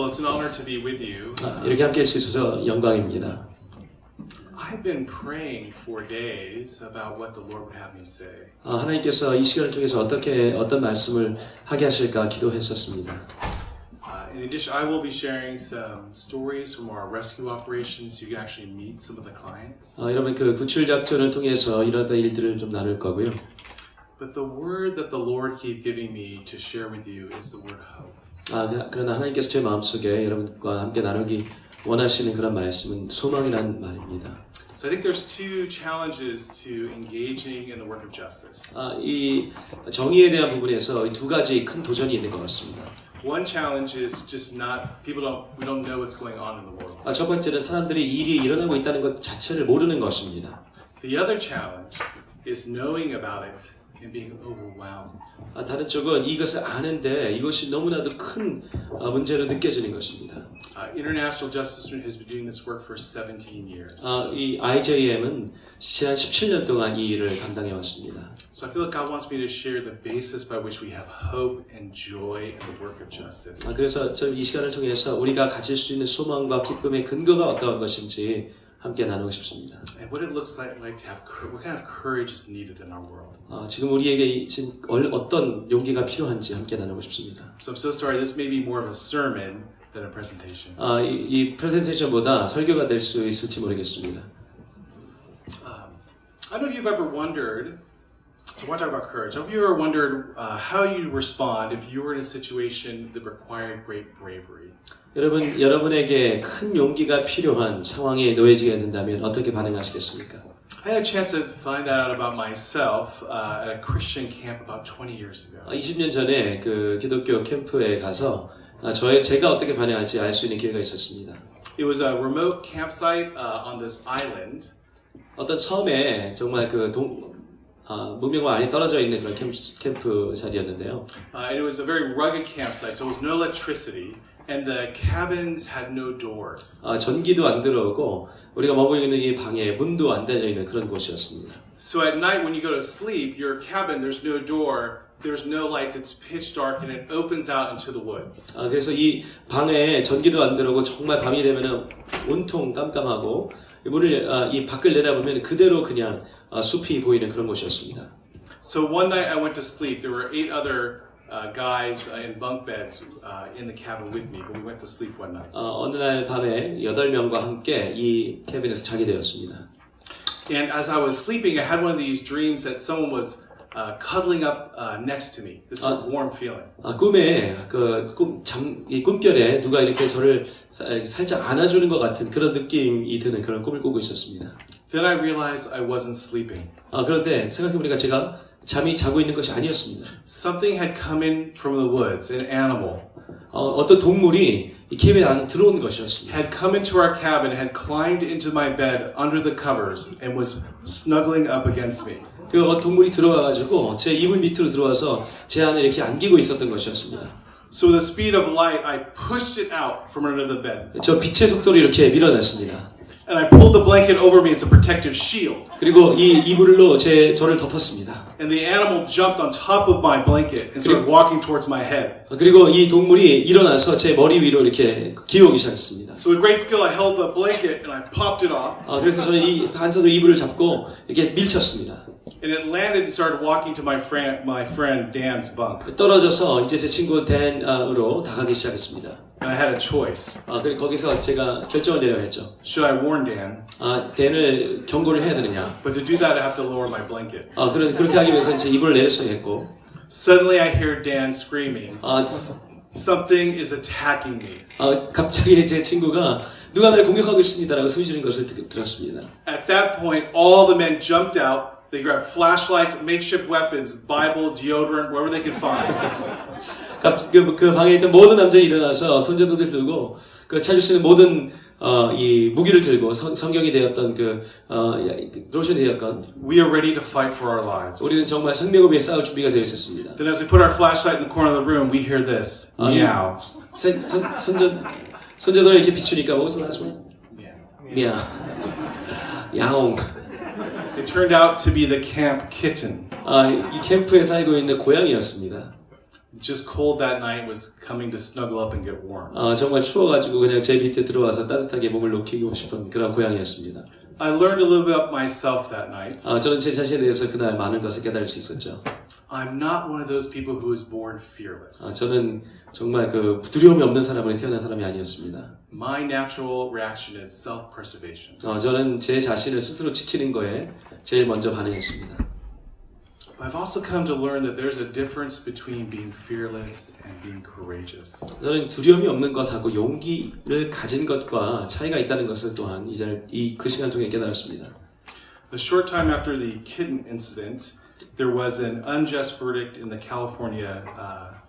Well, it's an honor to be with you. 이렇게 함께 할 수 있어서 영광입니다. I've been praying for days about what the Lord would have me say. 하나님께서 이 시간을 통해서 어떤 말씀을 하게 하실까 기도했었습니다. In addition, I will be sharing some stories from our rescue operations. You can actually meet some of the clients. 여러분 그 구출 작전을 통해서 일어났던 일들을 좀 나눌 거고요. But the word that the Lord keep giving me to share with you is the word hope. 그러나 하나님께서 제 마음속에 여러분과 함께 나누기 원하시는 그런 말씀은 소망이라는 말입니다. So I think there's two challenges to engaging in the work of justice. 이 정의에 대한 부분에서 두 가지 큰 도전이 있는 것 같습니다. One challenge is just we don't know what's going on in the world. 첫 번째는 사람들이 일이 일어나고 있다는 것 자체를 모르는 것입니다. The other challenge is knowing about it and being overwhelmed. 다른 쪽은 이것을 아는데 이것이 너무나도 큰 문제로 느껴지는 것입니다. International Justice has been doing this work for 17 years. 이 IJM은 지난 17년 동안 이 일을 감당해 왔습니다. So I feel like God wants me to share the basis by which we have hope and joy in the work of justice. 그래서 이 시간을 통해서 우리가 가질 수 있는 소망과 기쁨의 근거가 어떤 것인지 함께 나누고 싶습니다. And what it looks like to have what kind of courage is needed in our world. 지금 우리에게 지금 어떤 용기가 필요한지 함께 나누고 싶습니다. So I'm so sorry. This may be more of a sermon than a presentation. 이 프레젠테이션보다 설교가 될 수 있을지 모르겠습니다. I don't know if you've ever wondered. So I want to talk about courage. Have you ever wondered how you'd respond if you were in a situation that required great bravery? 여러분에게 큰 용기가 필요한 상황에 놓여지게 된다면 어떻게 반응하시겠습니까? I had a chance to find that out about myself at a Christian camp about 20 years ago. 20년 전에 그 기독교 캠프에 가서 제가 어떻게 반응할지 알 수 있는 기회가 있었습니다. It was a remote campsite on this island. 어떤 섬에 정말 문명과 많이 떨어져 있는 그런 캠프 자리였는데요. And it was a very rugged campsite, so there was no electricity. And the cabins had no doors. 전기도 안 들어오고 우리가 머물고 있는 이 방에 문도 안 달려 있는 그런 곳이었습니다. So at night when you go to sleep, your cabin there's no door, there's no lights, it's pitch dark and it opens out into the woods. 그래서 이 방에 전기도 안 들어오고 정말 밤이 되면은 온통 깜깜하고 이 밖을 내다보면 그대로 그냥 숲이 보이는 그런 곳이었습니다. So one night I went to sleep. There were 8 other guys in bunk beds in the cabin with me, but we went to sleep one night. 어느 날 밤에 8명과 함께 이 캐빈에서 자게 되었습니다. And as I was sleeping, I had one of these dreams that someone was cuddling up next to me. This sort of warm feeling. 꿈에 이 꿈결에 누가 이렇게 저를 살짝 안아주는 것 같은 그런 느낌이 드는 그런 꿈을 꾸고 있었습니다. Then I realized I wasn't sleeping. 그런데 생각해보니까 제가 잠이 자고 있는 것이 아니었습니다. Something had come in from the woods, an animal. 어떤 동물이 이 캐빈 안에 들어온 것이었습니다. Had come into our cabin, had climbed into my bed under the covers, and was snuggling up against me. 그 동물이 들어와가지고 제 이불 밑으로 들어와서 제 안에 이렇게 안기고 있었던 것이었습니다. So with the speed of light, I pushed it out from under the bed. 저 빛의 속도로 이렇게 밀어냈습니다. And I pulled the blanket over me as a protective shield. 그리고 이 이불로 저를 덮었습니다. And the animal jumped on top of my blanket and started walking towards my head. 그리고 이 동물이 일어나서 제 머리 위로 이렇게 기어오기 시작했습니다. So with great skill, I held the blanket and I popped it off. 그래서 저는 한 손으로 이불을 잡고 이렇게 밀쳤습니다. And it landed and started walking to my friend Dan's bunk. 떨어져서 이제 제 친구 댄으로 다가가기 시작했습니다. And I had a choice. 그리고 거기서 제가 결정을 내려야 했죠. Should I warn Dan? 댄을 경고를 해야 되느냐? But to do that, I have to lower my blanket. 그렇게 하기 위해서는 제 이불을 내렸어야 했고. Suddenly, I hear Dan screaming. Something is attacking me. 갑자기 제 친구가 누가 나를 공격하고 있습니다라고 소리 지르는 것을 들었습니다. At that point, all the men jumped out. They grabbed flashlights, makeshift weapons, Bible, deodorant, wherever they could find. 그 방에 있던 모든 남자들이 일어나서 손전등을 들고 찾을 수 있는 모든 이 무기를 들고 성경이 되었던 로션이 되었건 We are ready to fight for our lives. 우리는 정말 생명을 위해 싸울 준비가 되어 있었습니다. Then as we put our flashlight in the corner of the room, we hear this. Meow. 손전등을 이렇게 비추니까 무슨 하시면 미야 야옹. It turned out to be the camp kitten. 이 캠프에 살고 있는 고양이였습니다. just cold that night was coming to snuggle up and get warm. 정말 추워가지고 그냥 제 밑에 들어와서 따뜻하게 몸을 녹이고 싶은 그런 고양이였습니다. I learned a little bit about myself that night. 저는 제 자신에 대해서 그날 많은 것을 깨달을 수 있었죠. I'm not one of those people who was born fearless. 저는 정말 그 두려움이 없는 사람으로 태어난 사람이 아니었습니다. My natural reaction is self-preservation. 저는 제 자신을 스스로 지키는 거에 제일 먼저 반응했습니다. But I've also come to learn that there's a difference between being fearless and being courageous. 저는 두려움이 없는 것하고 용기를 가진 것과 차이가 있다는 것을 또한 그 시간 통해 깨달았습니다. A short time after the kitten incident, there was an unjust verdict in the California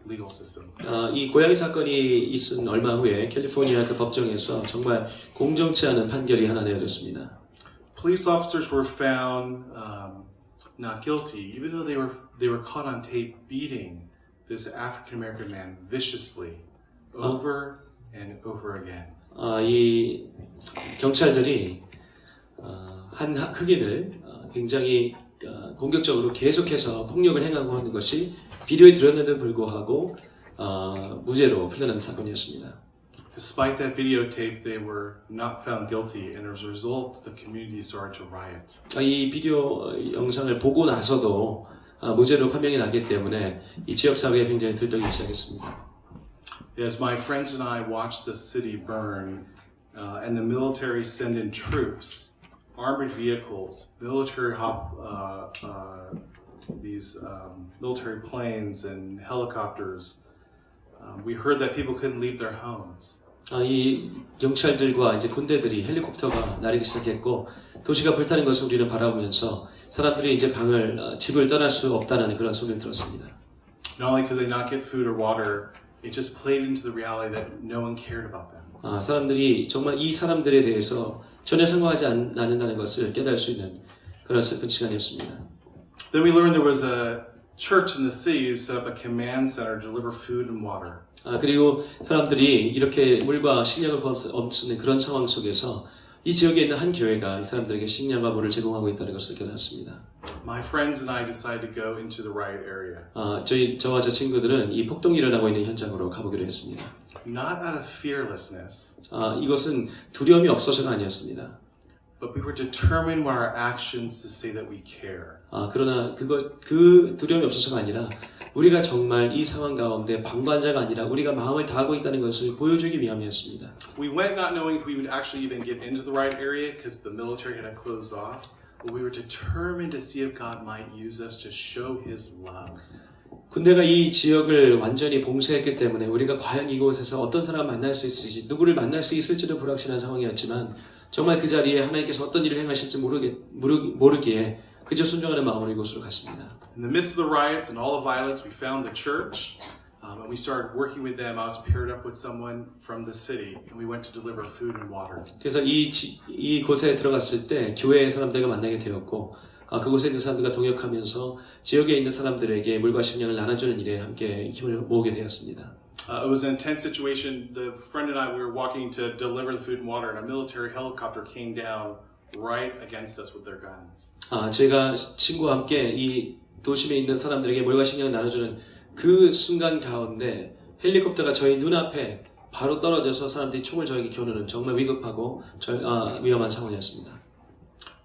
legal system. 이 고양이 사건이 있은 얼마 후에 캘리포니아 그 법정에서 정말 공정치 않은 판결이 하나 내어졌습니다. Police officers were found not guilty, even though they were caught on tape beating this African American man viciously over and over again. 이 경찰들이 한 흑인을 굉장히 공격적으로 계속해서 폭력을 행하고 하는 것이 비디오에 들었는데도 불구하고 무죄로 풀려난 사건이었습니다. Despite that videotape, they were not found guilty, and as a result, the community started to riot. 이 비디오 영상을 보고 나서도 무죄로 판명이 나기 때문에 이 지역 사회에 굉장히 들떠기 시작했습니다. As my friends and I watched the city burn, and the military send in troops, armored vehicles, military military planes and helicopters, we heard that people couldn't leave their homes. 이 경찰들과 이제 군대들이 헬리콥터가 날리기 시작했고 도시가 불타는 것을 우리는 바라보면서 사람들이 이제 집을 떠날 수 없다는 그런 소리를 들었습니다. Not only could they not get food or water, it just played into the reality that no one cared about them. 사람들이 정말 이 사람들에 대해서 전혀 생각하지 않는다는 것을 깨달을 수 있는 그런 슬픈 시간이었습니다. Then we learned there was a church in the city who set up a command center to deliver food and water. 그리고 사람들이 이렇게 물과 식량을 없는 그런 상황 속에서 이 지역에 있는 한 교회가 이 사람들에게 식량과 물을 제공하고 있다는 것을 깨달았습니다. My friends and I decided to go into the riot area. 저와 제 친구들은 이 폭동이 일어나고 있는 현장으로 가보기로 했습니다. Not out of fearlessness. 이것은 두려움이 없어서가 아니었습니다. But we were determined by our actions to say that we care. 그러나 그 두려움이 없어서가 아니라 우리가 정말 이 상황 가운데 방관자가 아니라 우리가 마음을 다하고 있다는 것을 보여주기 위함이었습니다. We went not knowing if we would actually even get into the right area because the military had closed off. But we were determined to see if God might use us to show His love. 군대가 이 지역을 완전히 봉쇄했기 때문에 우리가 과연 이곳에서 어떤 사람을 만날 수 있을지, 누구를 만날 수 있을지도 불확실한 상황이었지만 정말 그 자리에 하나님께서 어떤 일을 행하실지 모르기에 그저 순종하는 마음으로 이곳으로 갔습니다. In the midst of the riots and all the violence, we found the church, and we started working with them. I was paired up with someone from the city, and we went to deliver food and water. 그래서 이 곳에 들어갔을 때 교회의 사람들과 만나게 되었고, 그곳에 있는 사람들과 동역하면서 지역에 있는 사람들에게 물과 식량을 나눠주는 일에 함께 힘을 모으게 되었습니다. It was an intense situation. The friend and I, we were walking to deliver the food and water, and a military helicopter came down right against us with their guns. 제가 친구와 함께 이 도심에 있는 사람들에게 물과 식량을 나눠주는 그 순간 가운데 헬리콥터가 저희 눈앞에 바로 떨어져서 사람들이 총을 저에게 겨누는 정말 위급하고 위험한 상황이었습니다.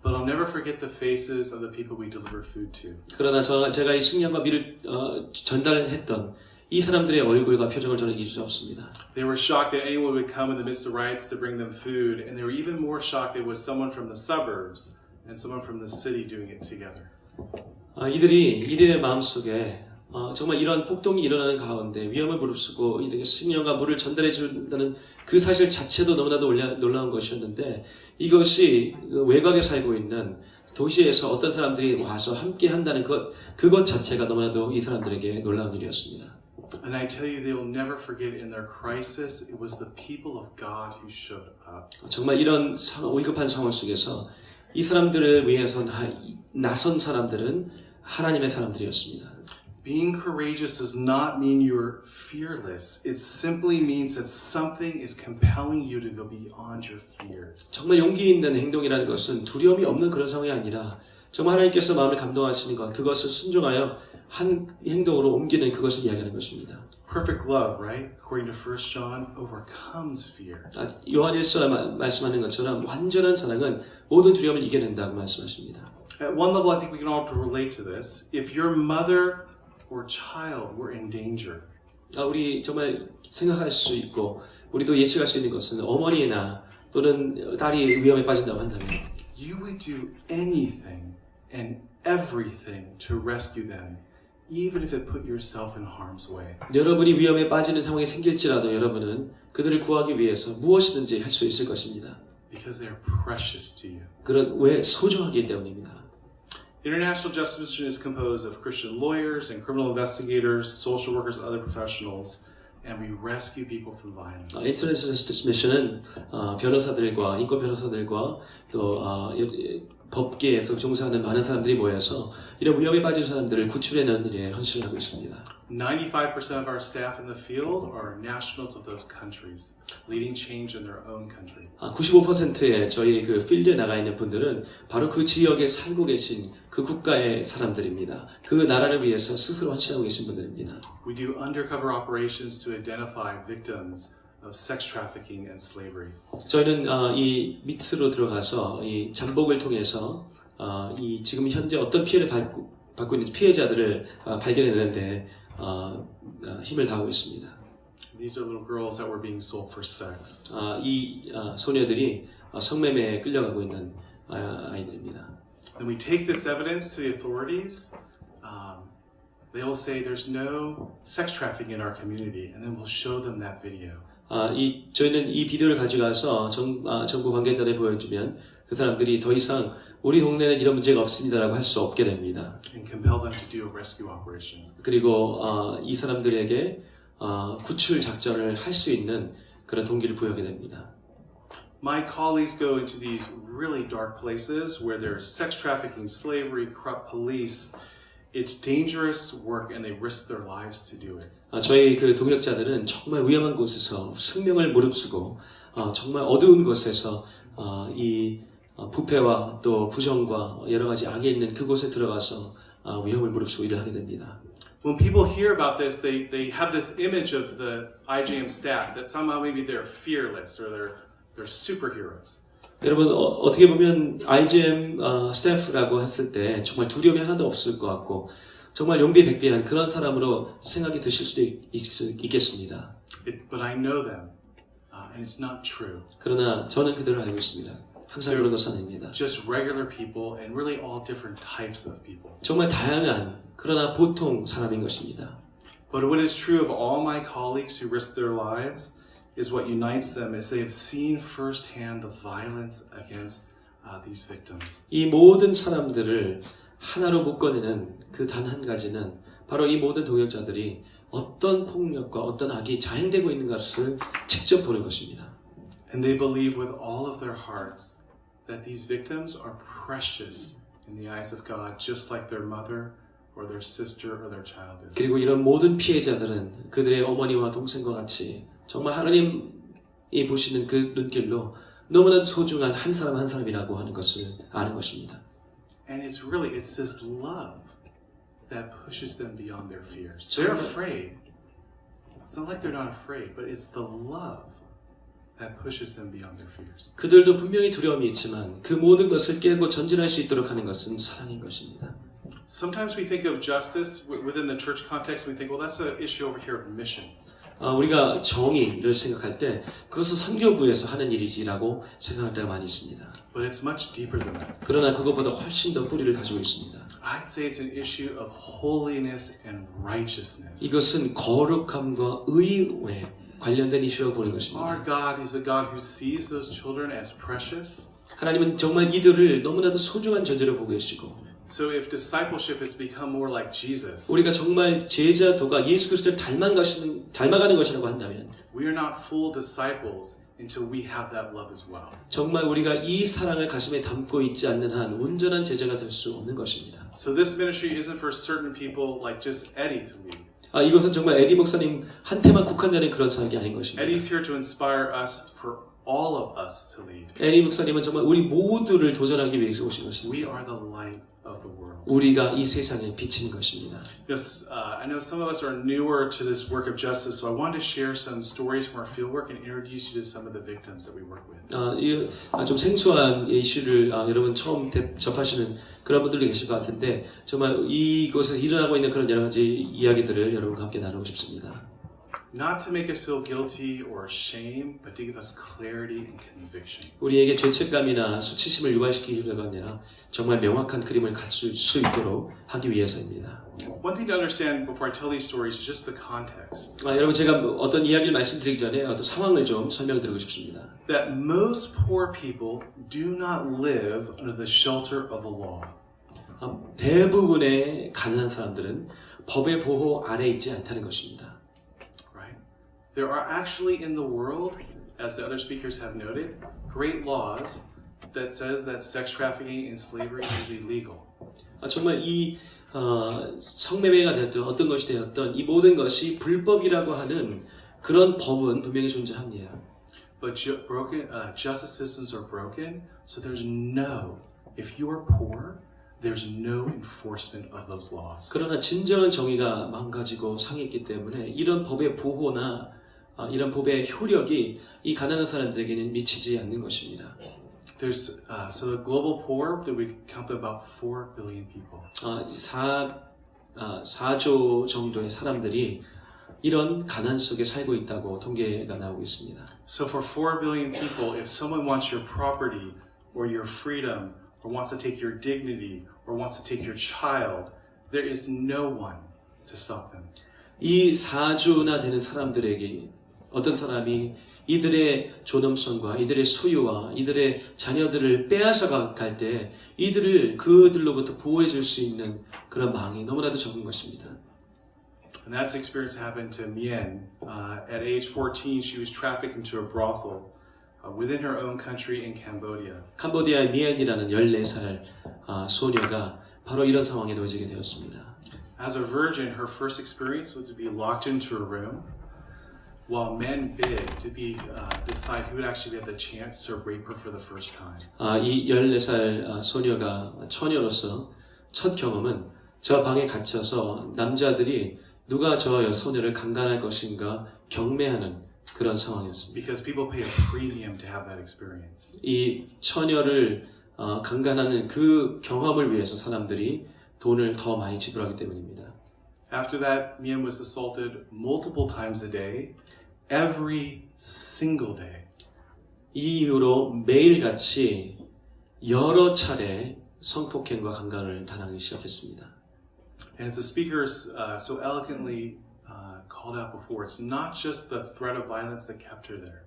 But I'll never forget the faces of the people we delivered food to. 그러나 제가 이 식량과 밀을 전달했던 이 사람들의 얼굴과 표정을 저는 잊을 수 없습니다. They were shocked that anyone would come in the midst of riots to bring them food, and they were even more shocked it was someone from the suburbs and someone from the city doing it together. 이들의 마음속에 정말 이런 폭동이 일어나는 가운데 위험을 무릅쓰고 이렇게 식량과 물을 전달해 준다는 그 사실 자체도 너무나도 놀라운 것이었는데 이것이 외곽에 살고 있는 도시에서 어떤 사람들이 와서 함께 한다는 그것 자체가 너무나도 이 사람들에게 놀라운 일이었습니다. And I tell you, they will never forget in their crisis, it was the people of God who showed up. 정말 이런 위급한 상황 속에서 이 사람들을 위해서 나선 사람들은 하나님의 사람들이었습니다. Being courageous does not mean you're fearless. It simply means that something is compelling you to go beyond your fears. 정말 용기 있는 행동이라는 것은 두려움이 없는 그런 상황이 아니라 정말 하나님께서 마음을 감동하시는 것, 그것을 순종하여 한 행동으로 옮기는 그것을 이야기하는 것입니다. Perfect love, right? According to 1 John, overcomes fear. 요한일서 말씀하는 것처럼 완전한 사랑은 모든 두려움을 이겨낸다고 말씀하십니다. At one level, I think we can all relate to this. If your mother or child were in danger, 우리 정말 생각할 수 있고 우리도 예측할 수 있는 것은 어머니나 또는 딸이 위험에 빠진다고 한다면 you would do anything and everything to rescue them, even if it put yourself in harm's way. 여러분이 위험에 빠지는 상황이 생길지라도 여러분은 그들을 구하기 위해서 무엇이든지 할 수 있을 것입니다. Because they are precious to you. 그런 왜 소중하기 때문입니다. International Justice Mission is composed of Christian lawyers and criminal investigators, social workers, and other professionals, and we rescue people from violence. International Justice Mission은 변호사들과 인권 변호사들과 또 법계에서 종사하는 많은 사람들이 모여서 이런 위험에 빠진 사람들을 구출해내는 일에 헌신을 하고 있습니다. 95% of our staff in the field are nationals of those countries, leading change in their own country. 95%의 저희 그 필드에 나가 있는 분들은 바로 그 지역에 살고 계신 그 국가의 사람들입니다. 그 나라를 위해서 스스로 헌신하고 계신 분들입니다. We do undercover operations to identify victims of sex trafficking and slavery. 저희는 이 밑으로 들어가서 이 잠복을 통해서 이 지금 현재 어떤 피해를 받고 있는 피해자들을 발견해내는데 힘을 다하고 있습니다. These are little girls that were being sold for sex. 이 소녀들이 성매매에 끌려가고 있는 아이들입니다. When we take this evidence to the authorities, they will say there's no sex trafficking in our community, and then we'll show them that video. 저희는 이 비디오를 가져가서 정부 관계자들에 보여주면 그 사람들이 더 이상 우리 동네는 이런 문제가 없습니다라고 할 수 없게 됩니다. And compel them to do a rescue operation. 그리고 이 사람들에게 구출 작전을 할 수 있는 그런 동기를 부여하게 됩니다. My colleagues go into these really dark places where there's sex trafficking, slavery, corrupt police. It's dangerous work and they risk their lives to do it. 저희 그 동역자들은 정말 위험한 곳에서 생명을 무릅쓰고 정말 어두운 곳에서 이 부패와 또 부정과 여러 가지 악이 있는 그곳에 들어가서 위험을 무릅쓰고 일을 하게 됩니다. When people hear about this, they have this image of the IJM staff that somehow maybe they're fearless or they're superheroes. 여러분 어떻게 보면 IJM 스태프라고 했을 때 정말 두려움이 하나도 없을 것 같고 정말 용비백비한 그런 사람으로 생각이 드실 수도 있겠습니다. But I know them, and it's not true. 그러나 저는 그들을 알고 있습니다. 항상 그런 것은 아닙니다. Just regular people and really all different types of people. 정말 다양한 그러나 보통 사람인 것입니다. But what is true of all my colleagues who risk their lives is what unites them is they have seen firsthand the violence against these victims. 이 모든 사람들을 하나로 묶어내는 그 단 한 가지는 바로 이 모든 동역자들이 어떤 폭력과 어떤 악이 자행되고 있는 것을 직접 보는 것입니다. And they believe with all of their hearts that these victims are precious in the eyes of God, just like their mother or their sister or their child is. 그리고 이런 모든 피해자들은 그들의 어머니와 동생과 같이 정말 하나님이 보시는 그 눈길로 너무나도 소중한 한 사람 한 사람이라고 하는 것을 아는 것입니다. And it's this love that pushes them beyond their fears. They're afraid. It's not like they're not afraid, but it's the love that pushes them beyond their fears. 그들도 분명히 두려움이 있지만 그 모든 것을 깨고 전진할 수 있도록 하는 것은 사랑인 것입니다. Sometimes we think of justice within the church context. We think, well, that's an issue over here of missions. 우리가 정의를 생각할 때 그것은 선교부에서 하는 일이지라고 생각할 때가 많이 있습니다. But it's much deeper than that. 그러나 그것보다 훨씬 더 뿌리를 가지고 있습니다. I'd say it's an issue of holiness and righteousness. 이것은 거룩함과 의에 관련된 이슈라고 보는 것입니다. Our God is a God who sees those children as precious. 하나님은 정말 이들을 너무나도 소중한 존재로 보고 계시고 So if discipleship has become more like Jesus, 우리가 정말 제자도가 예수 그리스도를 닮아가는 것이라고 한다면 we are not full disciples until we have that love as well. 정말 우리가 이 사랑을 가슴에 담고 있지 않는 한 온전한 제자가 될 수 없는 것입니다. So this ministry isn't for certain people like just Eddie to lead. 이것은 정말 에디 목사님 한테만 국한되는 그런 사역이 아닌 것입니다. Eddie's here to inspire us for all of us to lead. 애니 목사님은 정말 우리 모두를 도전하기 위해서 오신 We 것입니다. are the light of the world. 우리가 이 세상의 빛인 것입니다. Yes, I know some of us are newer to this work of justice, so I wanted to share some stories from our fieldwork and introduce you to some of the victims that we work with. 좀 생소한 이슈를 여러분 처음 접하시는 그런 분들도 계실 것 같은데 정말 이곳에서 일어나고 있는 그런 여러 가지 이야기들을 여러분과 함께 나누고 싶습니다. Not to make us feel guilty or shame, but to give us clarity and conviction. 우리에게 죄책감이나 수치심을 유발시키기가 아니라 정말 명확한 그림을 갖출 수 있도록 하기 위해서입니다. One thing to understand before I tell these stories is just the context. 여러분 제가 어떤 이야기를 말씀드리기 전에 어떤 상황을 좀 설명드리고 싶습니다. That most poor people do not live under the shelter of the law. 대부분의 가난한 사람들은 법의 보호 아래 있지 않다는 것입니다. There are actually in the world, as the other speakers have noted, great laws that says that sex trafficking and slavery is illegal. 정말 이 성매매가 되었던 어떤 것이 되었던 이 모든 것이 불법이라고 하는 그런 법은 분명히 존재합니다. But justice systems are broken, so there's no, if you are poor, there's no enforcement of those laws. 그러나 진정한 정의가 망가지고 상했기 때문에 이런 법의 보호나 이런 법의 효력이 이 가난한 사람들에게는 미치지 않는 것입니다. There's so the global poor that we count about 4 billion people. 4조 정도의 사람들이 이런 가난 속에 살고 있다고 통계가 나오고 있습니다. So for 4 billion people, if someone wants your property or your freedom or wants to take your dignity or wants to take your child, there is no one to stop them. 이 4조나 되는 사람들에게 어떤 사람이 이들의 존엄성과 이들의 소유와 이들의 자녀들을 빼앗아 갈 때 이들을 그들로부터 보호해 줄 수 있는 그런 망이 너무나도 적은 것입니다. And that's experience happened to Mien. At age 14, she was trafficked into a brothel within her own country in Cambodia. 캄보디아의 미엔이라는 14살 소녀가 바로 이런 상황에 놓여지게 되었습니다. As a virgin, her first experience was to be locked into a room while men bid to decide who would actually have the chance to rape her for the first time. 이 14살 소녀가 처녀로서 첫 경험은 저 방에 갇혀서 남자들이 누가 저 소녀를 강간할 것인가 경매하는 그런 상황이었습니다. Because people pay a premium to have that experience. 이 처녀를 강간하는 그 경험을 위해서 사람들이 돈을 더 많이 지불하기 때문입니다. After that, Mien was assaulted multiple times a day, every single day. 이 이후로 매일같이 여러 차례 성폭행과 강간을 당하기 시작했습니다. And as the speakers so eloquently called out before, it's not just the threat of violence that kept her there.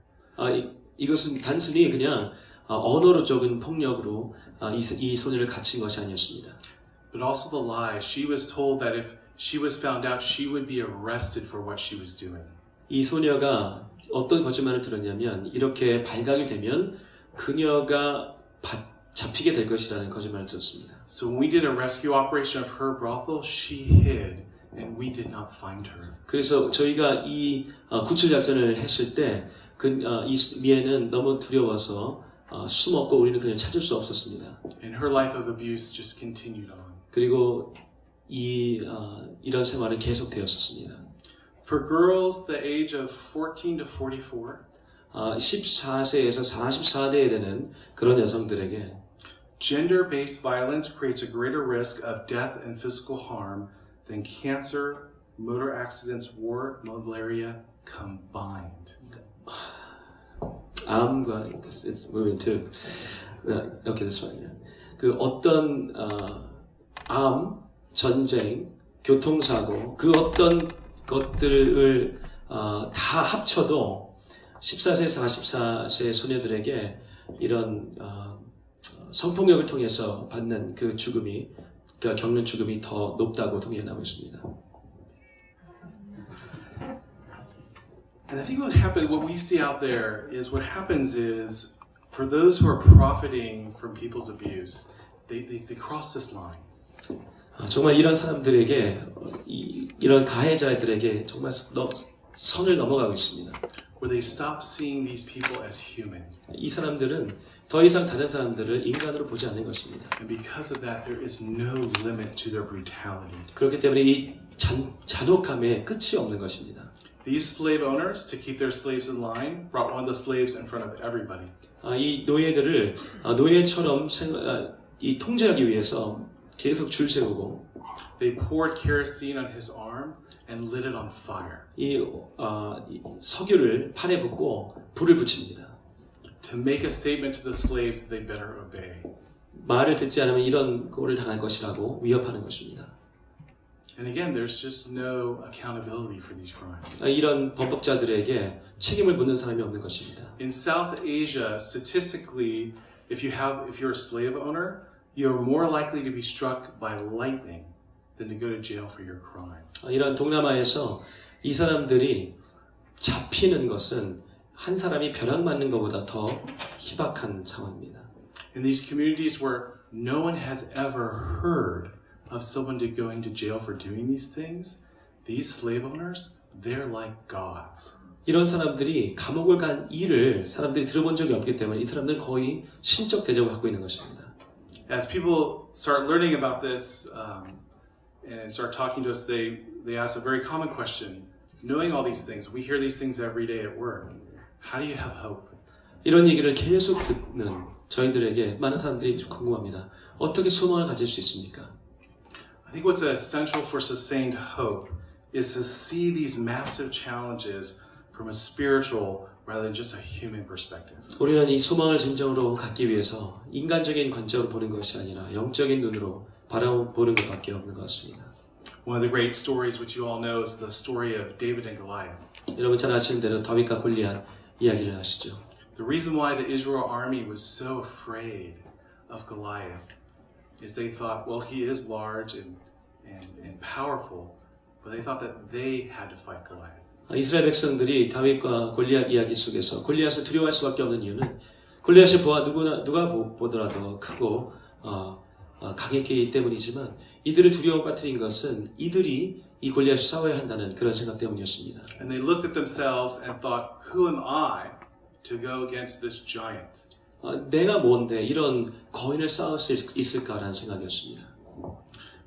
이것은 단순히 그냥 언어로 적은 폭력으로 이 소녀를 갇힌 것이 아니었습니다. But also the lie. She was told that if she was found out, she would be arrested for what she was doing. 이 소녀가 어떤 거짓말을 들었냐면 이렇게 발각이 되면 그녀가 잡히게 될 것이라는 거짓말을 들었습니다. So when we did a rescue operation of her brothel, she hid and we did not find her. 그래서 저희가 이 구출 작전을 했을 때 이 미애는 너무 두려워서 숨었고 우리는 그녀를 찾을 수 없었습니다. And her life of abuse just continued on. 그리고 이런 생활은 계속되었습니다. For girls the age of 14 to 44, 14세에서 44세에 되는 그런 여성들에게 gender-based violence creates a greater risk of death and physical harm than cancer, motor accidents, war, malaria combined. 암과 it's moving too. Okay, that's fine. 그 어떤 암, 전쟁, 교통사고 그 어떤 것들을 다 합쳐도 14세에서 44세 소녀들에게 이런 성폭력을 통해서 받는 그 죽음이 겪는 죽음이 더 높다고 통계에 나오고 있습니다. And I think what we see out there is what happens is for those who are profiting from people's abuse, they cross this line. 정말 이런 사람들에게 이런 가해자들에게 정말 선을 넘어가고 있습니다. where they stop seeing these people as human. 이 사람들은 더 이상 다른 사람들을 인간으로 보지 않는 것입니다. And because of that, there is no limit to their brutality. 그렇기 때문에 이 잔혹함에 끝이 없는 것입니다. These slave owners, to keep their slaves in line, brought one of the slaves in front of everybody. 이 노예들을 노예처럼 이 통제하기 위해서 계속 줄 세우고 They poured kerosene on his arm and lit it on fire. 이 석유를 팔에 붓고 불을 붙입니다. To make a statement to the slaves that they better obey. 말을 듣지 않으면 이런 꼴을 당할 것이라고 위협하는 것입니다. And again, there's just no accountability for these crimes. 이런 범법자들에게 책임을 묻는 사람이 없는 것입니다. In South Asia, statistically, if you're a slave owner, you're more likely to be struck by lightning than to go to jail for your crime. 이런 동남아에서 이 사람들이 잡히는 것은 한 사람이 벼락 맞는 것보다 더 희박한 상황입니다. In these communities where no one has ever heard of someone going to jail for doing these things, these slave owners, they're like gods. 이런 사람들이 감옥을 간 일을 사람들이 들어본 적이 없기 때문에 이 사람들은 거의 신적 대접을 받고 있는 것입니다. As people start learning about this and start talking to us, they ask a very common question. Knowing all these things, we hear these things every day at work. How do you have hope? 이런 얘기를 계속 듣는 저희들에게 많은 사람들이 궁금합니다. 어떻게 소망을 가질 수 있습니까? I think what's essential for sustained hope is to see these massive challenges from a spiritual rather than just a human perspective. 우리는 이 소망을 진정으로 갖기 위해서 인간적인 관점으로 보는 것이 아니라 영적인 눈으로 바라보는 것밖에 없는 것 같습니다. One of the great stories which you all know is the story of David and Goliath. 여러분 잘 아시는 대로 다윗과 골리앗 이야기를 아시죠? The reason why the Israel army was so afraid of Goliath is they thought, well, he is large and powerful, but they thought that they had to fight Goliath. 이스라엘 백성들이 다윗과 골리앗 이야기 속에서 골리앗을 두려워할 수밖에 없는 이유는 골리앗이 누가 보더라도 크고 강했기 때문이지만 이들을 두려워 빠뜨린 것은 이들이 이 골리앗을 싸워야 한다는 그런 생각 때문이었습니다. And they looked at themselves and thought, who am I to go against this giant? 내가 뭔데 이런 거인을 싸울 수 있을까라는 생각이었습니다.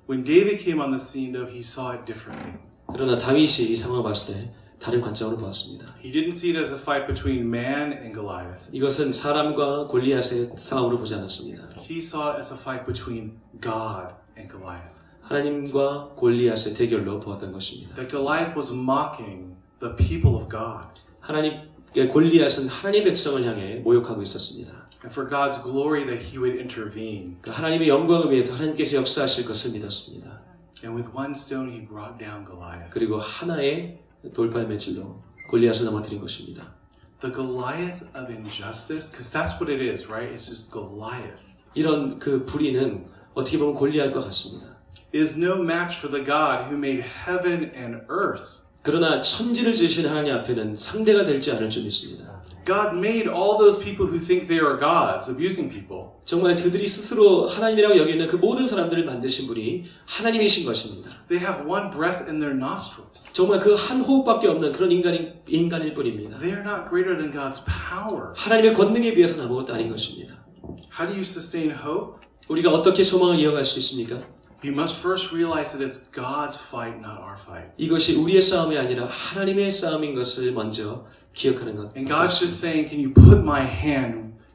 When David came on the scene, though, he saw it differently. 그러나 다윗이 이 상황을 봤을 때 다른 관점으로 보았습니다. He didn't see it as a fight between man and Goliath. 이것은 사람과 골리앗의 싸움으로 보지 않았습니다. He saw it as a fight between God and Goliath. 하나님과 골리앗의 대결로 보았던 것입니다. That Goliath was mocking the people of God. 골리앗은 하나님 백성을 향해 모욕하고 있었습니다. And for God's glory that he would intervene. 하나님의 영광을 위해서 하나님께서 역사하실 것을 믿었습니다. And with one stone he brought down Goliath. 그리고 하나의 돌팔매질로 골리앗을 넘어뜨린 것입니다. The Goliath of injustice, because that's what it is, right? It's just Goliath. 이런 그 불의는 어떻게 보면 골리앗과 같습니다. Is no match for the God who made heaven and earth. 그러나 천지를 지으신 하나님 앞에는 상대가 되지 않을 줄 믿습니다. God made all those people who think they are gods, abusing people. 정말 그들이 스스로 하나님이라고 여기는 그 모든 사람들을 만드신 분이 하나님이신 것입니다. They have one breath in their nostrils. 정말 그 한 호흡밖에 없는 그런 인간일 뿐입니다. They are not greater than God's power. 하나님의 권능에 비해서는 아무것도 아닌 것입니다. How do you sustain hope? 우리가 어떻게 소망을 이어갈 수 있습니까? You must first realize that it's God's fight, not our fight. 이것이 우리의 싸움이 아니라 하나님의 싸움인 것을 먼저 기억하는 것. And God's just saying, can you put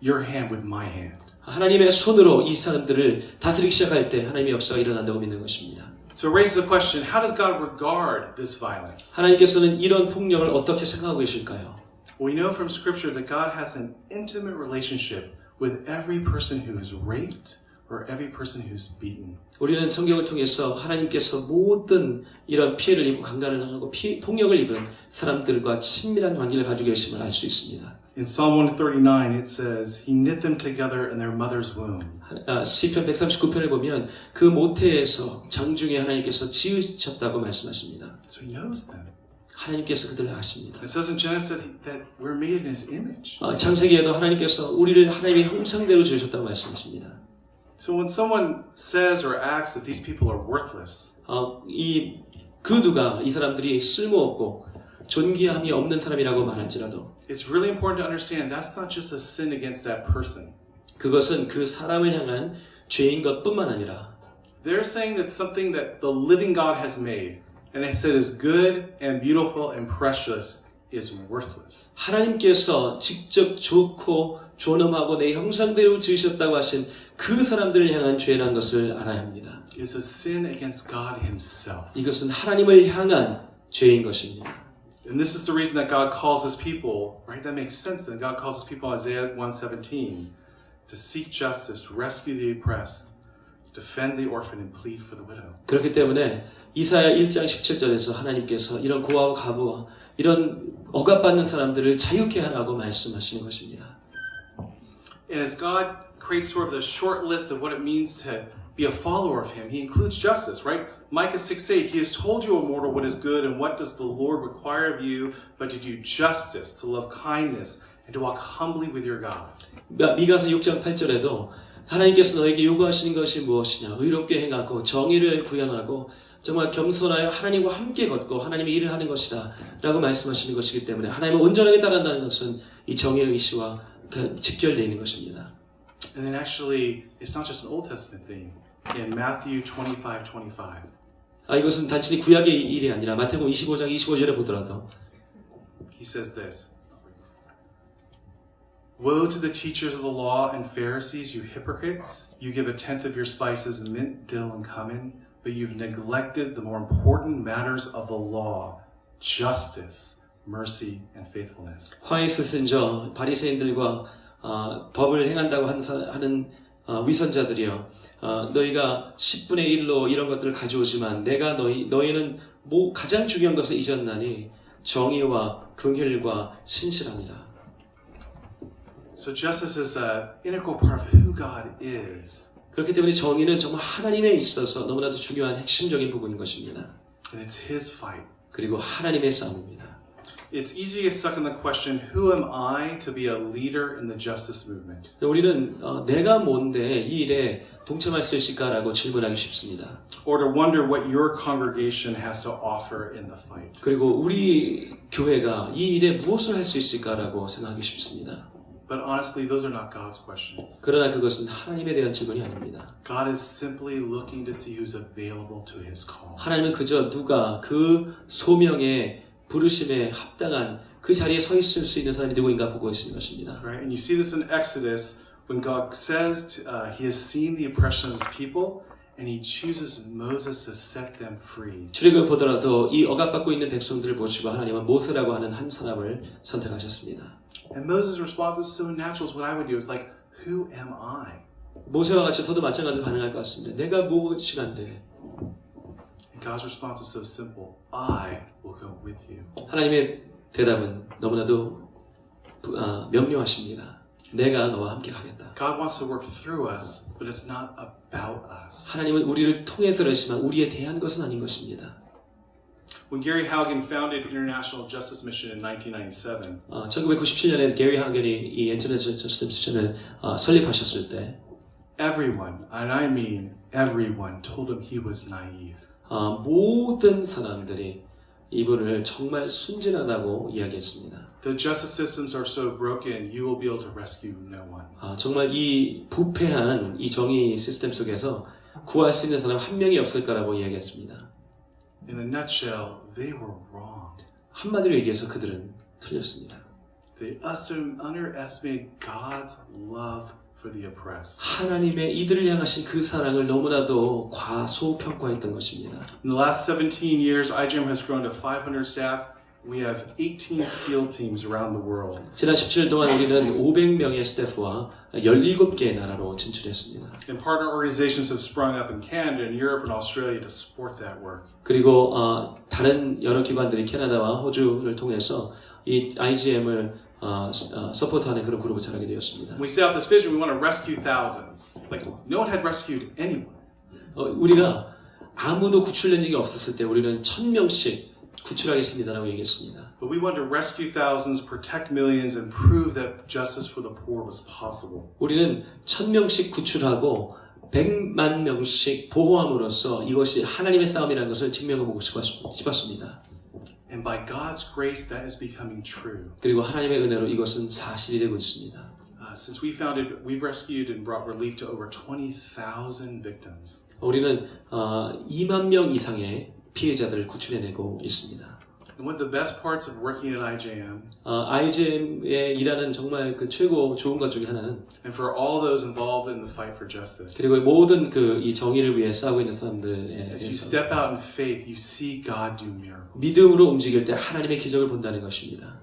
your hand with my hand? 하나님의 손으로 이 사람들을 다스리기 시작할 때 하나님의 역사가 일어난다고 믿는 것입니다. So it raises the question, how does God regard this violence? 하나님께서는 이런 폭력을 어떻게 생각하고 계실까요? We know from Scripture that God has an intimate relationship with every person who is raped or every person who's beaten. 우리는 성경을 통해서 하나님께서 모든 이런 피해를 입고 강간을 당하고 폭력을 입은 사람들과 친밀한 관계를 가지고 계심을 알 수 있습니다. In Psalm 139 it says, He knit them together in their mother's womb. 시편 139편을 보면 그 모태에서 장중에 하나님께서 지으셨다고 말씀하십니다. So He knows them. 하나님께서 그들을 아십니다. It says in Genesis that we're made in His image. 창세기에도 하나님께서 우리를 하나님의 형상대로 지으셨다고 말씀하십니다. So when someone says or acts that these people are worthless, 누가 이 사람들이 쓸모없고 존귀함이 없는 사람이라고 말할지라도 it's really important to understand that's not just a sin against that person. 그것은 그 사람을 향한 죄인 것뿐만 아니라 They're saying that something that the living God has made and they said is good and beautiful and precious is worthless. 하나님께서 직접 좋고 존엄하고 내 형상대로 지으셨다고 하신 그 사람들을 향한 죄라는 것을 알아야 합니다. It's a sin against God himself. 이것은 하나님을 향한 죄인 것입니다. And this is the reason that God calls his people, right? That makes sense then. God calls his people in Isaiah 1:17 to seek justice, rescue the oppressed, defend the orphan and plead for the widow. 그렇기 때문에 이사야 1장 17절에서 하나님께서 이런 고아와 가부와 이런 억압받는 사람들을 자유케 하라고 말씀하시는 것입니다. And as God creates sort of the short list of what it means to be a follower of him, he includes justice, right? Micah 6:8, he has told you, O mortal, what is good, and what does the Lord require of you, but to do justice, to love kindness, and to walk humbly with your God. 미가서 6장 8절에도 하나님께서 너에게 요구하시는 것이 무엇이냐? 의롭게 행하고 정의를 구현하고 정말 겸손하여 하나님과 함께 걷고 하나님의 일을 하는 것이다 라고 말씀하시는 것이기 때문에 하나님을 온전하게 따른다는 것은 이 정의의 의시와 직결되어 있는 것입니다. And then actually, it's not just an Old Testament thing. In Matthew 25:25. 이것은 단순히 구약의 일이 아니라 마태복음 25장 25절에 보더라도 He says this. Woe to the teachers of the law and Pharisees, you hypocrites! You give a tenth of your spices, mint, dill, and cumin, but you've neglected the more important matters of the law, justice, mercy, and faithfulness. 화에 스승 저 바리새인들과 법을 행한다고 하는 위선자들이여, 너희가 10분의 1로 이런 것들을 가져오지만 내가 너희는 가장 중요한 것을 잊었나니 정의와 긍휼과 신실함이라. So justice is an integral part of who God is. 그렇기 때문에 정의는 정말 하나님에 있어서 너무나도 중요한 핵심적인 부분인 것입니다. And it's his fight. 그리고 하나님의 싸움입니다. It's easy to get stuck in the question, who am I to be a leader in the justice movement? 우리는 내가 뭔데 이 일에 동참할 수 있을까라고 질문하기 쉽습니다. Or to wonder what your congregation has to offer in the fight. 그리고 우리 교회가 이 일에 무엇을 할 수 있을까라고 생각하기 쉽습니다. But honestly, those are not God's questions. 그러나 그것은 하나님에 대한 질문이 아닙니다. God is simply looking to see who's available to his call. 하나님은 그저 누가 그 소명의 부르심에 합당한 그 자리에 서 있을 수 있는 사람이 누구인가 보고 계시는 것입니다. Right? And you see this in Exodus when God says he has seen the oppression of his people and he chooses Moses to set them free. 출애굽을 보더라도 이 억압받고 있는 백성들을 보시고 하나님은 모세라고 하는 한 사람을 선택하셨습니다. And Moses' response is so natural. It's what I would do. It's like, who am I? 모세와 같이 저도 마찬가지로 반응할 것 같습니다. 내가 무엇이 안 돼? And God's response is so simple. I will go with you. 하나님의 대답은 너무나도 명료하십니다. 내가 너와 함께 가겠다. God wants to work through us, but it's not about us. 하나님은 우리를 통해서 그러시지만 우리에 대한 것은 아닌 것입니다. When Gary Haugen founded International Justice Mission in 1997, 1997년에 게리 하겐이 이 인터내셔널 저스티스 미션을 설립하셨을 때 everyone, and I mean everyone, told him he was naive. 모든 사람들이 이분을 정말 순진하다고 이야기했습니다. The justice systems are so broken, you will be able to rescue no one. 정말 이 부패한 이 정의 시스템 속에서 구할 수 있는 사람 한 명이 없을 거라고 이야기했습니다. In a nutshell, they were wrong. 한마디로 얘기해서 그들은 틀렸습니다. They underestimated God's love for the oppressed. 하나님의 이들을 향하신 그 사랑을 너무나도 과소평가했던 것입니다. In the last 17 years, IGM has grown to 500 staff. We have 18 field teams around the world. 지난 17년 동안 우리는 500명의 스태프와 17개의 나라로 진출했습니다. And partner organizations have sprung up in Canada and Europe and Australia to support that work. 그리고 다른 여러 기관들이 캐나다와 호주를 통해서 이 IGM을 서포트하는 그런 그룹을 차리게 되었습니다. When we set out this vision, we want to rescue thousands. Like no one had rescued anyone. 우리가 아무도 구출된 적이 없었을 때 우리는 1000명씩 구출하겠습니다라고 얘기했습니다. But we wanted to rescue thousands, protect millions, and prove that justice for the poor was possible. 우리는 1000명씩 구출하고 100만 명씩 보호함으로써 이것이 하나님의 싸움이라는 것을 증명해보고 싶었습니다. And by God's grace, that is becoming true. 그리고 하나님의 은혜로 이것은 사실이 되고 있습니다. Since we founded, we've rescued and brought relief to over 20,000 victims. 우리는 2만 명 이상의 피해자들을 구출해내고 있습니다. And one of the best parts of working at IJM, IJM에 일하는 정말 그 최고 좋은 것 중에 하나는 and for all those involved in the fight for justice, 그리고 모든 그 이 정의를 위해 싸우고 있는 사람들에 as you 대해서 step out in faith, you see God do miracles. 믿음으로 움직일 때 하나님의 기적을 본다는 것입니다.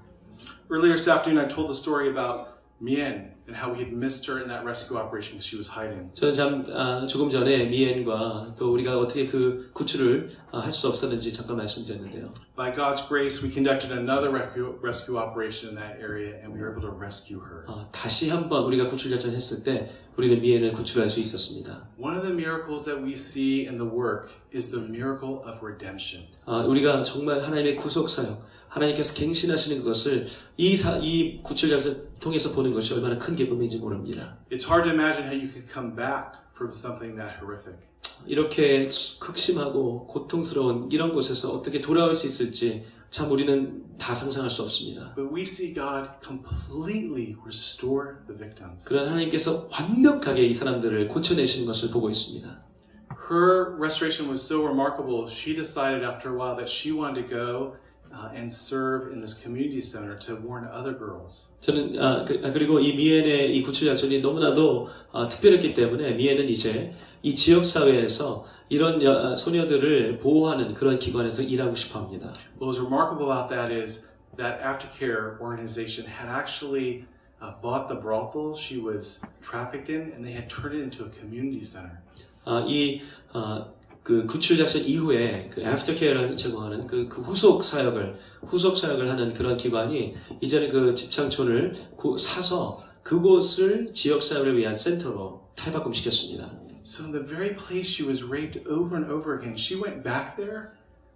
Earlier this afternoon, I told the story about Mien and how we had missed her in that rescue operation because she was hiding. 저는 조금 전에 미엔과 또 우리가 어떻게 그 구출을 할 수 없었는지 잠깐 말씀드렸는데요. By God's grace, we conducted another rescue operation in that area, and we were able to rescue her. 다시 한번 우리가 구출 작전을 했을 때 우리는 미엔을 구출할 수 있었습니다. One of the miracles that we see in the work is the miracle of redemption. 우리가 정말 하나님의 구속 사역, 하나님께서 갱신하시는 것을 이 구출 작전 통해서 보는 것이 얼마나 큰 기쁨인지 모릅니다. It's hard to imagine how you could come back from something that horrific. 이렇게 극심하고 고통스러운 이런 곳에서 어떻게 돌아올 수 있을지 참 우리는 다 상상할 수 없습니다. But we see God completely restore the victims. 그런 하나님께서 완벽하게 이 사람들을 고쳐내시는 것을 보고 있습니다. Her restoration was so remarkable, she decided after a while that she wanted to go and serve in this community center to warn other girls. 저는 그리고 이 미엔의 이 구출 작전이 너무나도 특별했기 때문에 미엔은 이제 이 지역 사회에서 이런 소녀들을 보호하는 그런 기관에서 일하고 싶어합니다. What was remarkable about that is that aftercare organization had actually bought the brothel she was trafficked in, and they had turned it into a community center. 그 구출 작전 이후에 그 애프터케어를 제공하는 그 후속 사역을 하는 그런 기관이 이제는 그 집창촌을 사서 그곳을 지역 사역을 위한 센터로 탈바꿈시켰습니다. So in the very place she was raped over and over again, she went back there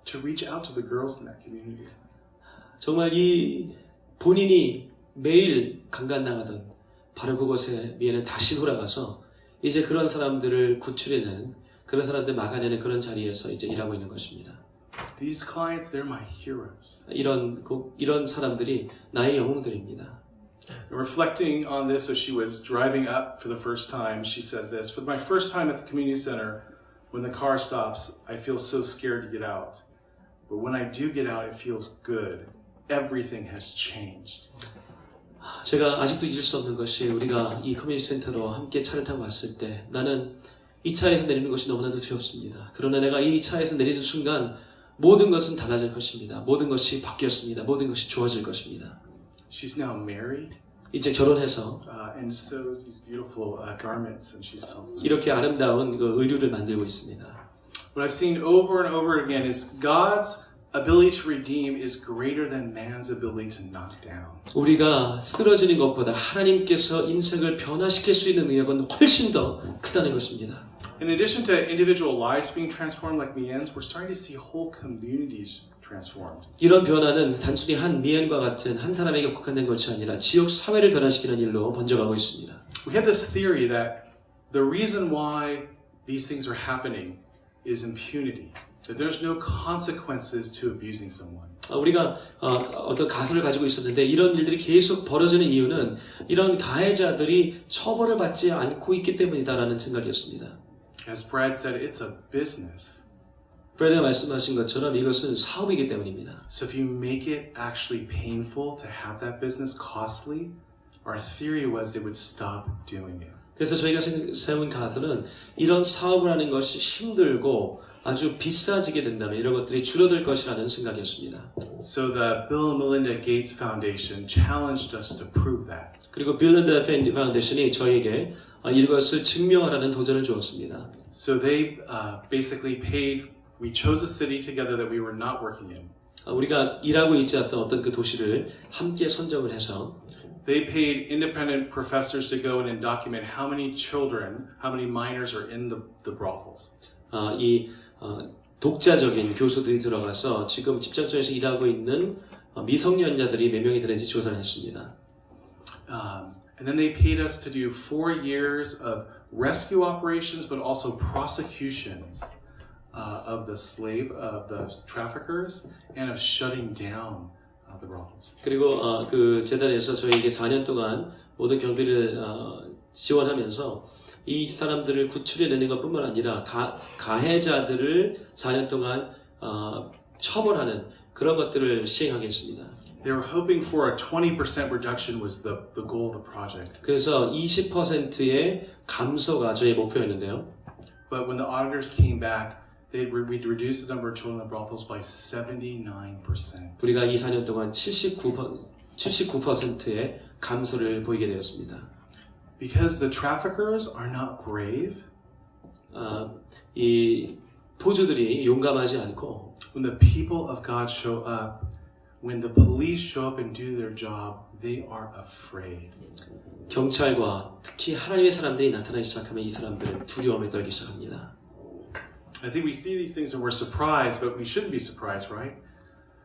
to reach out to the girls in that community. 정말 이 본인이 매일 강간당하던 바로 그곳에 미에는 다시 돌아가서 이제 그런 사람들을 구출해내는 그런 사람들 막아내는 그런 자리에서 이제 일하고 있는 것입니다. These clients, they're my heroes. 이런 사람들이 나의 영웅들입니다. Reflecting on this as she was driving up for the first time, she said this: "For my first time at the community center, when the car stops, I feel so scared to get out. But when I do get out, it feels good. Everything has changed." 제가 아직도 잊을 수 없는 것이 우리가 이 커뮤니티 센터로 함께 차를 타고 왔을 때 나는 이 차에서 내리는 것이 너무나도 두렵습니다. 그러나 내가 이 차에서 내리는 순간 모든 것은 달라질 것입니다. 모든 것이 바뀌었습니다. 모든 것이 좋아질 것입니다. She's now married. 이제 결혼해서 And sews these beautiful garments, and she sells them. 이렇게 아름다운 그 의류를 만들고 있습니다. What I've seen over and over again is God's ability to redeem is greater than man's ability to knock down. 우리가 쓰러지는 것보다 하나님께서 인생을 변화시킬 수 있는 능력은 훨씬 더 크다는 것입니다. In addition to individual lives being transformed like Mien's, we're starting to see whole communities transformed. 이런 변화는 단순히 한 미엔과 같은 한 사람에게 국한된 것이 아니라 지역 사회를 변화시키는 일로 번져가고 있습니다. We have this theory that the reason why these things are happening is impunity, that there's no consequences to abusing someone. 우리가 어떤 가설을 가지고 있었는데 이런 일들이 계속 벌어지는 이유는 이런 가해자들이 처벌을 받지 않고 있기 때문이다라는 생각이었습니다. As Brad said, it's a business. 브래드가 말씀하신 것처럼 이것은 사업이기 때문입니다. So if you make it actually painful to have that business, costly, our theory was they would stop doing it. 그래서 저희가 세운 가설은 이런 사업을 하는 것이 힘들고 아주 비싸지게 된다면 이런 것들이 줄어들 것이라는 생각이었습니다. So the Bill and Melinda Gates Foundation challenged us to prove that. 그리고 빌 앤드 파운데이션이 저희에게 이것을 증명하라는 도전을 주었습니다. So they basically paid. We chose a city together that we were not working in. 우리가 일하고 있지 않던 어떤 그 도시를 함께 선정을 해서 They paid independent professors to go in and document how many children, how many minors are in the brothels. 독자적인 교수들이 들어가서 지금 집장촌에서 일하고 있는 미성년자들이 몇 명이 되는지 조사를 했습니다. And then they paid us to do 4 years of rescue operations, but also prosecutions of the traffickers and of shutting down the brothels. 그리고 그 재단에서 저희에게 4년 동안 모든 경비를 지원하면서 이 사람들을 구출해내는 것뿐만 아니라 가해자들을 4년 동안 처벌하는 그런 것들을 시행하겠습니다. They were hoping for a 20% reduction was the goal of the project. 그래서 20%의 감소가 저희 목표였는데요. But when the auditors came back, we'd reduced the number of children in the brothels by 79%. 우리가 이 4년 동안 79%의 감소를 보이게 되었습니다. Because the traffickers are not brave. 이 포주들이 용감하지 않고 When the people of God show up, when the police show up and do their job, they are afraid. 경찰과 특히 하나님의 사람들이 나타나기 시작하면 이 사람들은 두려움에 떨기 시작합니다. I think we see these things and we're surprised, but we shouldn't be surprised, right?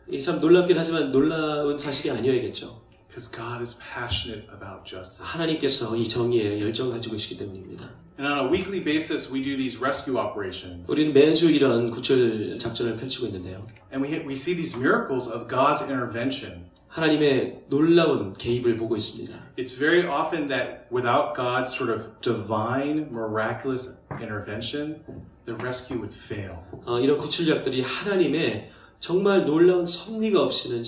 이 참 놀랍긴 하지만 놀라운 사실이 아니어야겠죠. Because God is passionate about justice. 하나님께서 이 정의에 열정을 가지고 계시기 때문입니다. And on a weekly basis, we do these rescue operations. 우리는 매주 이런 구출 작전을 펼치고 있는데요. And we see these miracles of God's intervention. 하나님의 놀라운 개입을 보고 있습니다. It's very often that without God's sort of divine, miraculous intervention, the rescue would fail. 이런 구출작들이 하나님의 정말 놀라운 섭리가 없이는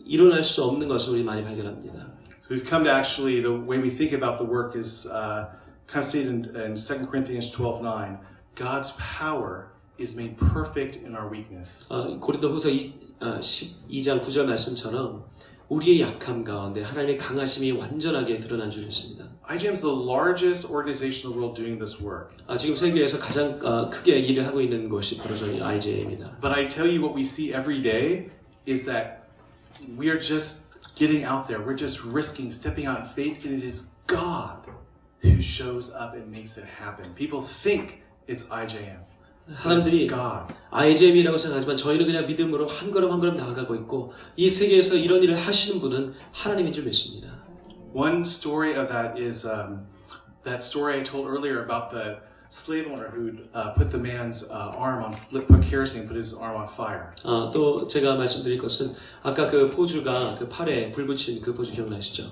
일어날 수 없는 것을 우리 많이 발견합니다. So we've come to actually, the way we think about the work is kind of stated in 2 Corinthians 12:9. God's power is made perfect in our weakness. 고린도후서 12장 9절 말씀처럼 우리의 약함 가운데 하나님의 강하심이 완전하게 드러난 줄 믿습니다. IGM is the largest organization in the world doing this work. 지금 세계에서 가장 크게 일을 하고 있는 곳이 바로 저희 IJM입니다. But I tell you what we see every day is that we are just getting out there. We're just risking stepping out in faith, and it is God who shows up and makes it happen. People think it's IJM. 사람들이 IJM이라고 생각하지만 저희는 그냥 믿음으로 한 걸음 한 걸음 나아가고 있고 이 세계에서 이런 일을 하시는 분은 하나님인 줄 믿습니다. One story of that is that story I told earlier about the slave owner who put the man's arm on, put kerosene, put his arm on fire. 또 제가 말씀드릴 것은 아까 그 포주가 그 팔에 불 붙인 그 포주 기억나시죠?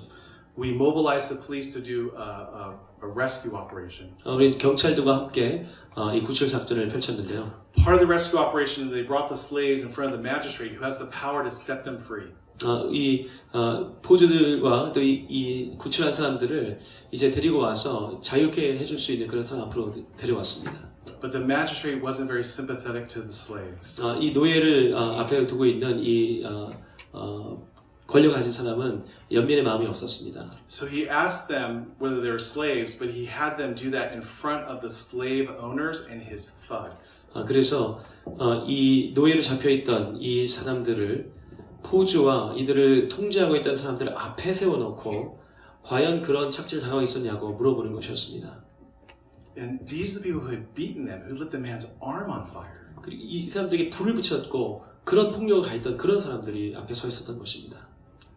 We mobilized the police to do a rescue operation. 우리 경찰들과 함께 이 구출 작전을 펼쳤는데요. Part of the rescue operation, they brought the slaves in front of the magistrate who has the power to set them free. 이 포주들과 또 이 구출한 사람들을 이제 데리고 와서 자유케 해줄 수 있는 그런 사람 앞으로 데려왔습니다. But the magistrate wasn't very sympathetic to the slaves. 이 노예를 앞에 두고 있는 이 권력을 가진 사람은 연민의 마음이 없었습니다. So he asked them whether they were slaves, but he had them do that in front of the slave owners and his thugs. 그래서 이 노예로 잡혀있던 이 사람들을 포주와 이들을 통제하고 있던 사람들을 앞에 세워놓고 과연 그런 착취를 당하고 있었냐고 물어보는 것이었습니다. And these are the people who had beaten them, who lit the man's arm on fire. 그리고 이 사람들에게 불을 붙였고 그런 폭력을 가했던 그런 사람들이 앞에 서 있었던 것입니다.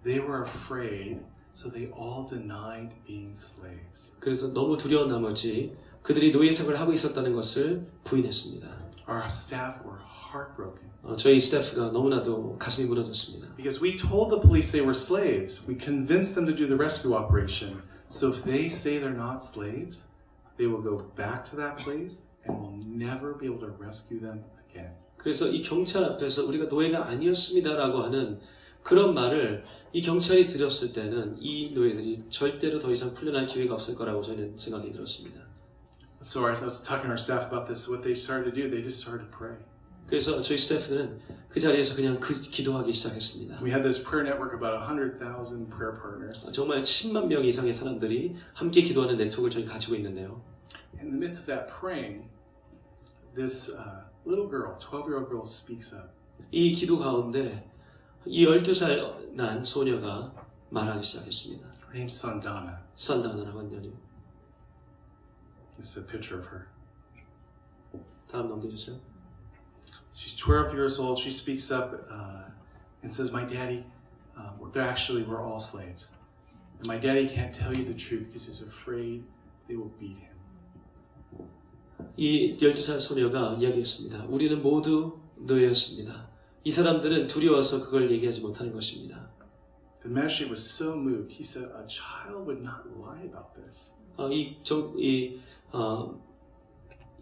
They were afraid, so they all denied being slaves. 그래서 너무 두려운 나머지 그들이 노예 생활을 하고 있었다는 것을 부인했습니다. Our staff were heartbroken. 저희 스태프가 너무나도 가슴이 무너졌습니다. Because we told the police they were slaves. We convinced them to do the rescue operation. So if they say they're not slaves, they will go back to that place and we'll never be able to rescue them again. 그래서 이 경찰 앞에서 우리가 노예가 아니었습니다라고 하는 그런 말을 이 경찰이 들었을 때는 이 노예들이 절대로 더 이상 풀려날 기회가 없을 거라고 저는 생각이 들었습니다. So I was talking to our staff about this. What they started to do, they just started to pray. 그래서 저희 스태프들은 그 자리에서 그냥 기도하기 시작했습니다. We had this prayer network about 100,000 prayer partners. 정말 10만 명 이상의 사람들이 함께 기도하는 네트워크를 저희 가지고 있는데요. In the midst of that praying, this little girl, 12-year-old girl, speaks up. 이 기도 가운데 이 12살 난 소녀가 말하기 시작했습니다. Her name's Sandana. 산다나라고 하는 This is a picture of her. 다음 넘겨주세요. She's 12 years old. She speaks up and says, "My daddy, we're all slaves. And my daddy can't tell you the truth because he's afraid they will beat him." 이 12살 소녀가 이야기했습니다. 우리는 모두 노예였습니다. 이 사람들은 두려워서 그걸 얘기하지 못하는 것입니다. The magistrate was so moved. He said, "A child would not lie about this."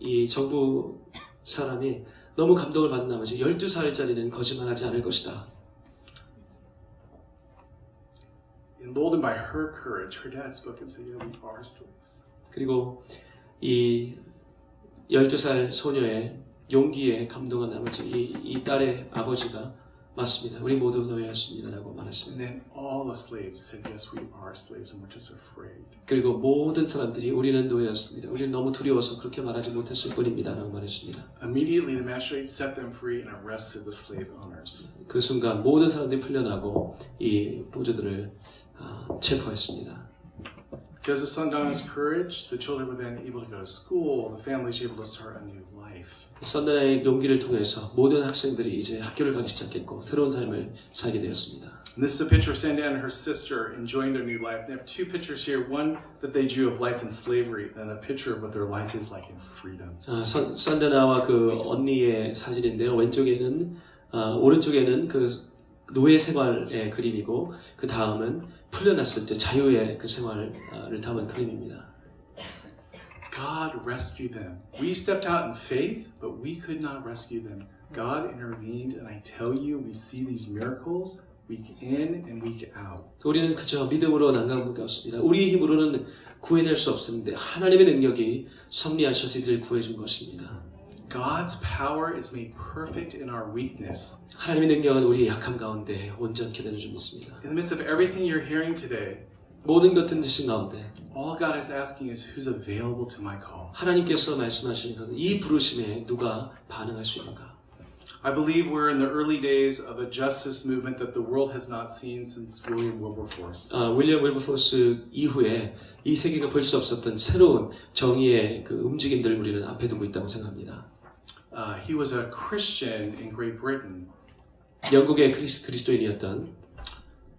이 정부 사람이 너무 감동을 받은 나머지 12살짜리는 거짓말하지 않을 것이다. Emboldened by her courage, her dad spoke up and said, "Yeah, we are slaves." 그리고 이 12살 소녀의 용기에 감동한 나머지 이 딸의 아버지가 맞습니다. 우리 모두 노예였습니다라고 And 말했습니다. then all the slaves said, "Yes, we are slaves, and we're just afraid." 그리고 모든 사람들이 우리는 노예였습니다. 우리는 너무 두려워서 그렇게 말하지 못했을 뿐입니다라고 말했습니다. Immediately, the magistrate set them free and arrested the slave owners. 그 순간 모든 사람들이 풀려나고 이 보조들을 체포했습니다. Because of Sundana's courage, the children were then able to go to school, the families were able to start a new life. 선단의 용기를 통해서 모든 학생들이 이제 학교를 가기 시작했고 새로운 삶을 살게 되었습니다. And this is a picture of Sandana and her sister enjoying their new life. They have two pictures here, one that they drew of life in slavery, and a picture of what their life is like in freedom. 산다나와 그 언니의 사진인데요. 오른쪽에는 그 노예 생활의 그림이고 그 다음은 풀려났을 때 자유의 그 생활을 담은 그림입니다. God rescued them. We stepped out in faith, but we could not rescue them. God intervened, and I tell you, we see these miracles week in and week out. 우리는 그저 믿음으로 나간 것밖에 없습니다. 우리의 힘으로는 구해낼 수 없었는데 하나님의 능력이 섭리하셔서 이들을 구해준 것입니다. God's power is made perfect in our weakness. 하나님의 능력은 우리의 약함 가운데 온전케 되는 줄 믿습니다. In the midst of everything you're hearing today, 모든 것들 드신 가운데 all God is asking is who's available to my call. 하나님께서 말씀하시는 것은 이 부르심에 누가 반응할 수 있는가? I believe we're in the early days of a justice movement that the world has not seen since William Wilberforce. 윌리엄 윌버포스 이후에 이 세계가 볼 수 없었던 새로운 정의의 그 움직임들을 우리는 앞에 두고 있다고 생각합니다. He was a Christian in Great Britain 영국의 그리스도인이었던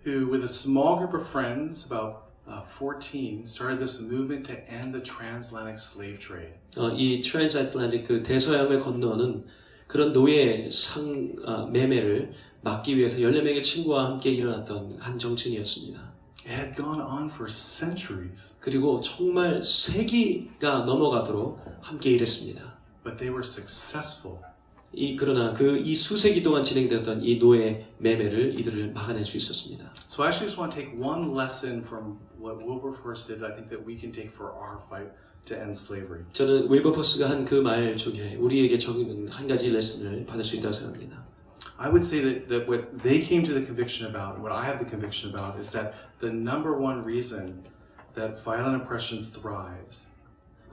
who, with a small group of friends, about 14, started this movement to end the transatlantic slave trade. 이 트랜스애틀란틱 그 대서양을 건너는 그런 노예 매매를 막기 위해서 14명의 친구와 함께 일어났던 한 정치인이었습니다. It had gone on for centuries, 그리고 정말 세기가 넘어가도록 함께 일했습니다. but they were successful. 그러나 이 수세기 동안 진행되었던 이 노예 매매를 이들을 막아낼 수 있었습니다. So I actually just want to take one lesson from what Wilberforce did. I think that we can take for our fight to end slavery. 저는 윌버포스가 한 그 말 중에 우리에게 적용된 한 가지 레슨을 받을 수 있다고 생각합니다. I would say that what they came to the conviction about, what I have the conviction about, is that the number one reason that violent oppression thrives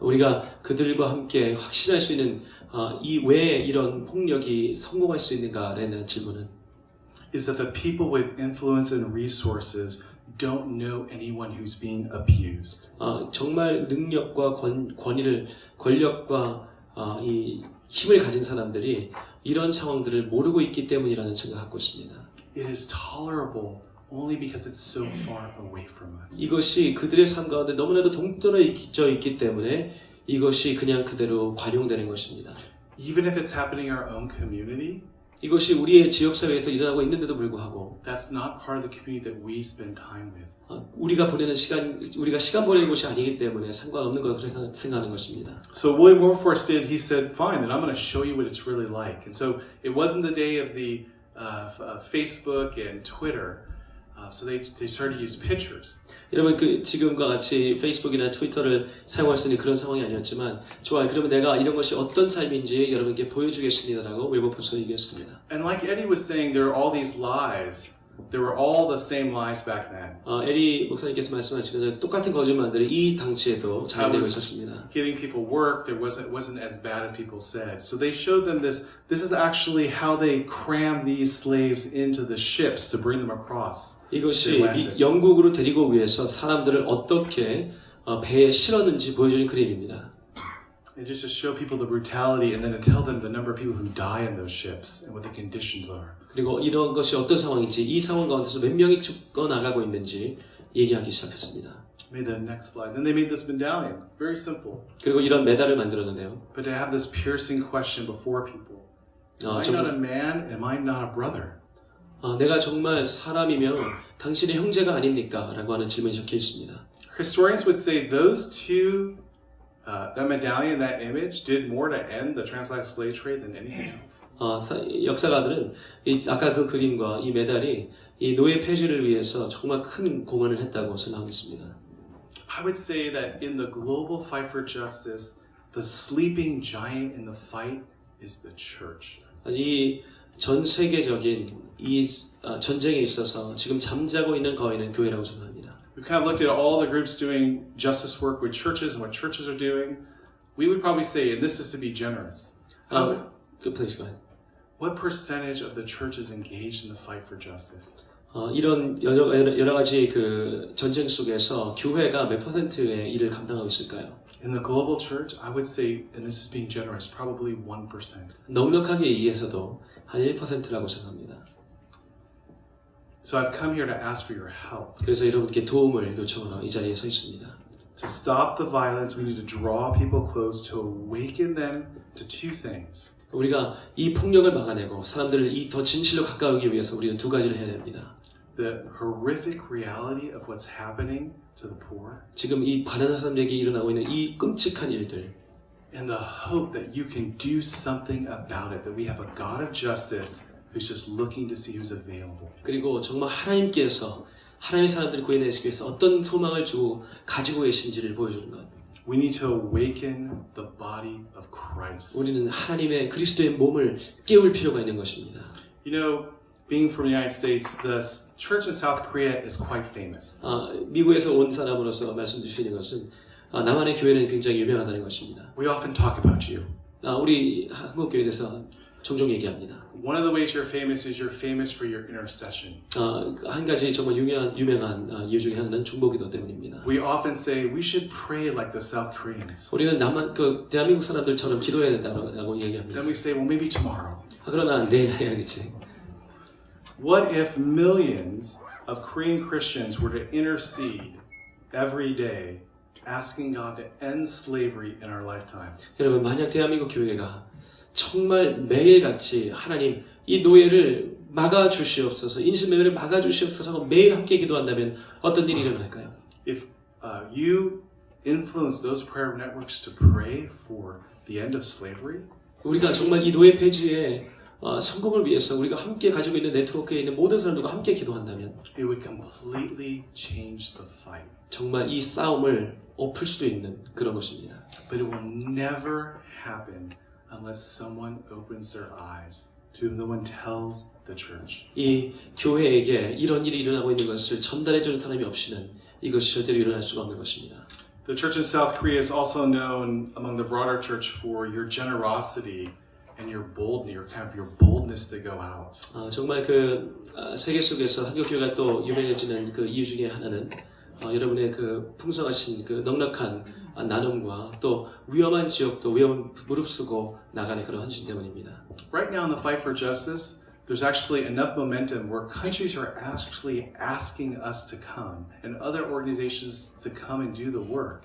우리가 그들과 함께 확신할 수 있는 왜 이런 폭력이 성공할 수 있는가라는 질문은 is that the people with influence and resources don't know anyone who's being abused. 정말 능력과 권력과 이 힘을 가진 사람들이 이런 상황들을 모르고 있기 때문이라는 생각을 갖고 있습니다. It is tolerable only because it's so far away from us. 이것이 그들의 삶 가운데 너무나도 동떨어져 있기 때문에 이것이 그냥 그대로 관용되는 것입니다. Even if it's happening in our own community, 이것이 우리의 지역사회에서 일어나고 있는데도 불구하고 that's not part of the community that we spend time with. 우리가 시간 보내는 곳이 아니기 때문에 상관없는 것으로 생각하는 것입니다. So William Wilberforce did, he said, fine, then I'm going to show you what it's really like. And so it wasn't the day of the Facebook and Twitter. So they started to use pictures. 여러분 지금과 같이 페이스북이나 트위터를 사용할 수 있는 그런 상황이 아니었지만 좋아요. 그러면 내가 이런 것이 어떤 삶인지 여러분께 보여주겠습니다라고 윌버포스가 얘기했습니다. And like Eddie was saying, there are all these lies. There were all the same lies back then. 에리 목사님께서 말씀하신 것처럼 똑같은 거짓말들이 이 당시에도 자행되고 있었습니다. Giving people work, it wasn't as bad as people said. So they showed them this. This is actually how they crammed these slaves into the ships to bring them across. 이것이 영국으로 데리고 위해서 사람들을 어떻게 배에 실었는지 보여주는 그림입니다. And just to show people the brutality, and then to tell them the number of people who die in those ships and what the conditions are. 그리고 이런 것이 어떤 상황인지 이 상황 가운데서 몇 명이 죽어나가고 있는지 얘기하기 시작했습니다. Made the next slide. Then they made this medallion. Very simple. 그리고 이런 메달을 만들었는데요. But to have this piercing question before people. Am I not a man? Am I not a brother? 내가 정말 사람이며 당신의 형제가 아닙니까? 라고 하는 질문이 적혀 있습니다. Historians would say those two, that medallion, that image, did more to end the transatlantic slave trade than anything else. 역사가들은 아까 그 그림과 이 메달이 이 노예 폐지를 위해서 정말 큰 공헌을 했다고 생각했습니다. I would say that in the global fight for justice, the sleeping giant in the fight is the church. 이 전 세계적인 이 전쟁에 있어서 지금 잠자고 있는 거인은 교회라고 생각합니다. We've kind of looked at all the groups doing justice work with churches and what churches are doing. We would probably say, and this is to be generous, Please go ahead. what percentage of the church is engaged in the fight for justice? 이런 여러 가지 그 전쟁 속에서 교회가 몇 퍼센트의 일을 감당하고 있을까요? In the global church, I would say, and this is being generous, probably 1%. 넉넉하게 얘기해서도 한 1%라고 생각합니다. So I've come here to ask for your help. 그래서 여러분께 도움을 요청하러 이 자리에 서 있습니다. To stop the violence, we need to draw people close to awaken them to two things. 우리가 이 폭력을 막아내고 사람들을 이 더 진실로 가까우기 위해서 우리는 두 가지를 해야 됩니다. The horrific reality of what's happening to the poor. 지금 이 가난한 사람들에게 일어나고 있는 이 끔찍한 일들. And the hope that you can do something about it. That we have a God of justice who's just looking to see who's available. 그리고 정말 하나님께서 하나님의 사람들을 구해내시기 위해서 어떤 소망을 주고 가지고 계신지를 보여주는 것. We need to awaken the body of Christ. 우리는 하나님의 그리스도의 몸을 깨울 필요가 있는 것입니다. You know, being from the United States, the church in South Korea is quite famous. 미국에서 온 사람으로서 말씀 주시는 것은 남한의 교회는 굉장히 유명하다는 것입니다. We often talk about you. 우리 한국 교회에 대해서 종종 얘기합니다. One of the ways you're famous is you're famous for your intercession. 한 가지 정말 유명한 이유 중에 하나는 중보기도 때문입니다. We often say we should pray like the South Koreans. 우리는 대한민국 사람들처럼 기도해야 된다고 얘기합니다. Then we say, well, maybe tomorrow. 그러나 내일 해야겠지. What if millions of Korean Christians were to intercede every day, asking God to end slavery in our lifetime? 여러분, 만약 대한민국 교회가 정말 매일같이 하나님 이 노예를 막아주시옵소서, 인신매매를 막아주시옵소서 하고 매일 함께 기도한다면 어떤 일이 일어날까요? If you influence those prayer networks to pray for the end of slavery, 우리가 정말 이 노예 폐지의 성공을 위해서 우리가 함께 가지고 있는 네트워크에 있는 모든 사람들과 함께 기도한다면 it would completely change the fight. 정말 이 싸움을 엎을 수도 있는 그런 것입니다. But it will never happen unless someone opens their eyes to whom no one tells the church. 이 교회에게 이런 일이 일어나고 있는 것을 전달해 주는 사람이 없이는 이것이 절대로 일어날 수가 없는 것입니다. The church in South Korea is also known among the broader church for your generosity and your boldness to go out. 정말 세계 속에서 한국 교회가 또 유명해지는 그 이유 중에 하나는 여러분의 그 풍성하신 그 넉넉한 나눔과 또 위험한 지역도 위험 무릅쓰고 나가는 그런 헌신 때문입니다. Right now in the fight for justice, there's actually enough momentum where countries are actually asking us to come and other organizations to come and do the work.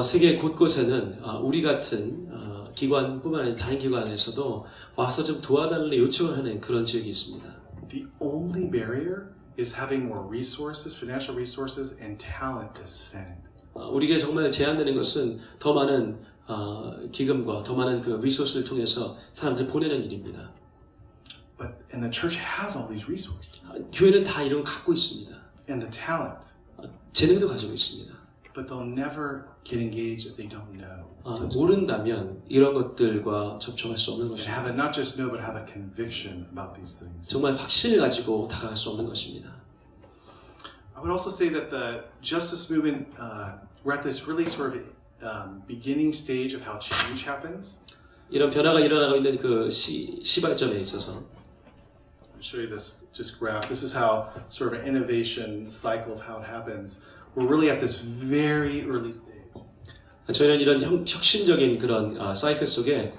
세계 곳곳에는 우리 같은 기관뿐만 아니라 다른 기관에서도 와서 좀 도와달라는 요청을 하는 그런 지역이 있습니다. The only barrier is having more resources, financial resources, and talent to send. 우리에게 정말 제한되는 것은 더 많은 기금과 더 많은 그 리소스를 통해서 사람들 보내는 일입니다. And the church has all these resources. 교회는 다 이런 거 갖고 있습니다. And the talent. 재능도 가지고 있습니다. But they'll never get engaged if they don't know. 모른다면 이런 것들과 접촉할 수 없는 And 것입니다. have not just know, but have a conviction about these things. 정말 확신을 가지고 다가갈 수 없는 것입니다. I would also say that the justice movement, we're at this really sort of beginning stage of how change happens. 이런 변화가 일어나고 있는 그 시발점에 있어서 I'll show you this just graph. This is how sort of an innovation cycle of how it happens. We're really at this very early stage. 저희는 이런 혁신적인 그런 사이클 속에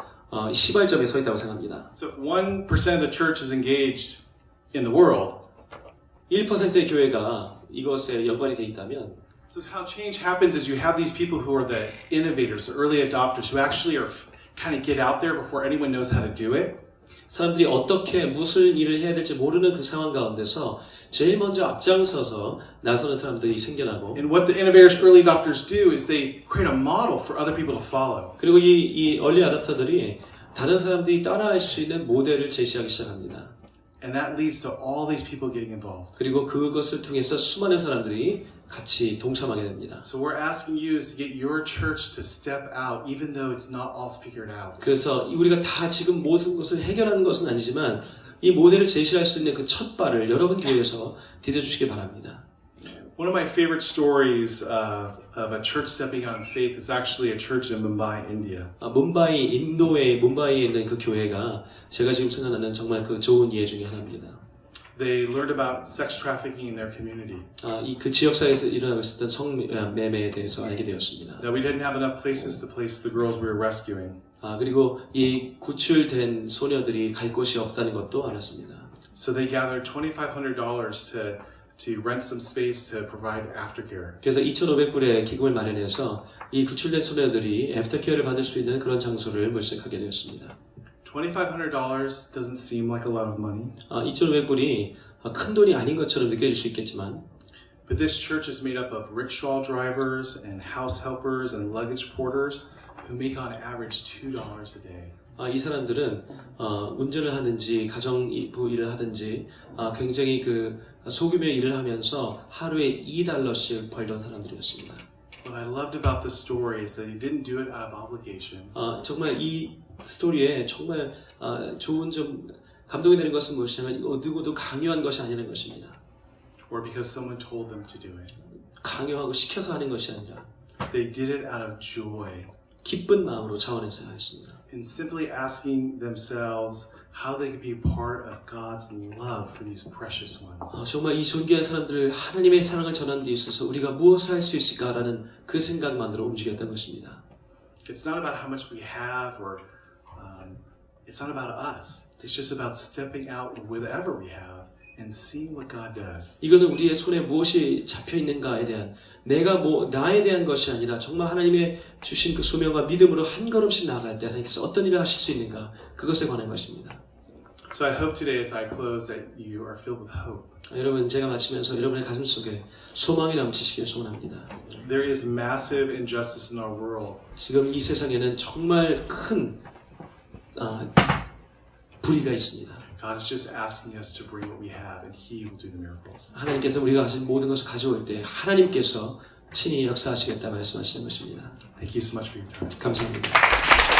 시발점에 서 있다고 생각합니다. So if 1% of the church is engaged in the world, 1%의 교회가 이것에 연관이 돼 있다면 So how change happens is you have these people who are the innovators, the early adopters, who actually are kind of get out there before anyone knows how to do it. 사람들이 어떻게 무슨 일을 해야 될지 모르는 그 상황 가운데서 제일 먼저 앞장서서 나서는 사람들이 생겨나고 And what the innovators, early adopters do is they create a model for other people to follow. 그리고 이 얼리 아답터들이 다른 사람들이 따라할 수 있는 모델을 제시하기 시작합니다. And that leads to all these people getting involved. 그리고 그것을 통해서 수많은 사람들이 같이 동참하게 됩니다. So we're asking you is to get your church to step out even though it's not all figured out. 그래서 우리가 다 지금 모든 것을 해결하는 것은 아니지만 이 모델을 제시할 수 있는 그 첫 발을 여러분 교회에서 디뎌주시기 바랍니다. One of my favorite stories of a church stepping out in faith is actually a church in Mumbai, India. 인도의 뭄바이에 있는 그 교회가 제가 지금 생각나는 정말 그 좋은 예 중에 하나입니다. They learned about sex trafficking in their community. 그 지역사회에서 일어나고 있었던 성매매에 대해서 알게 되었습니다. That we didn't have enough places to place the girls we were rescuing. 그리고 이 구출된 소녀들이 갈 곳이 없다는 것도 알았습니다. So they gathered $2,500 to rent some space to provide aftercare. 그래서 2,500불의 기금을 마련해서 이 구출된 소녀들이 애프터케어를 받을 수 있는 그런 장소를 물색하게 되었습니다. $2,500 doesn't seem like a lot of money. 2,500불이 큰 돈이 아닌 것처럼 느껴질 수 있겠지만 But this church is made up of rickshaw drivers and house helpers and luggage porters who make on average $2 a day. 이 사람들은 운전을 하든지 가정부 일을 하든지 굉장히 그 소규모 일을 하면서 하루에 $2씩 벌던 사람들이었습니다. What I loved about this story is that he didn't do it out of obligation. 정말 이 스토리에 정말 좋은 점 감동이 되는 것은 무엇이냐면 누구도 강요한 것이 아니라는 것입니다. Or because someone told them to do it. 강요하고 시켜서 하는 것이 아니라 They did it out of joy. 기쁜 마음으로 자원해서 하였습니다. And simply asking themselves how they could be part of God's love for these precious ones. 정말 이 존귀한 사람들을 하나님의 사랑을 전하는 데 있어서 우리가 무엇을 할 수 있을까라는 그 생각만으로 움직였던 것입니다. It's not about how much we have or it's not about us. It's just about stepping out whatever we have and seeing what God does. 이거는 우리의 손에 무엇이 잡혀 있는가에 대한 내가 나에 대한 것이 아니라 정말 하나님의 주신 그 소명과 믿음으로 한 걸음씩 나아갈 때 하나님께서 어떤 일을 하실 수 있는가 그것에 관한 것입니다. So I hope today as I close that you are filled with hope. 여러분 제가 마치면서 여러분의 가슴 속에 소망이 넘치시길 소원합니다. There is massive injustice in our world. 지금 이 세상에는 정말 큰 불의가 있습니다. God is just asking us to bring what we have and He will do the miracles. 하나님께서 우리가 가진 모든 것을 가져올 때 하나님께서 친히 역사하시겠다 말씀하시는 것입니다. Thank you so much for your time. 감사합니다.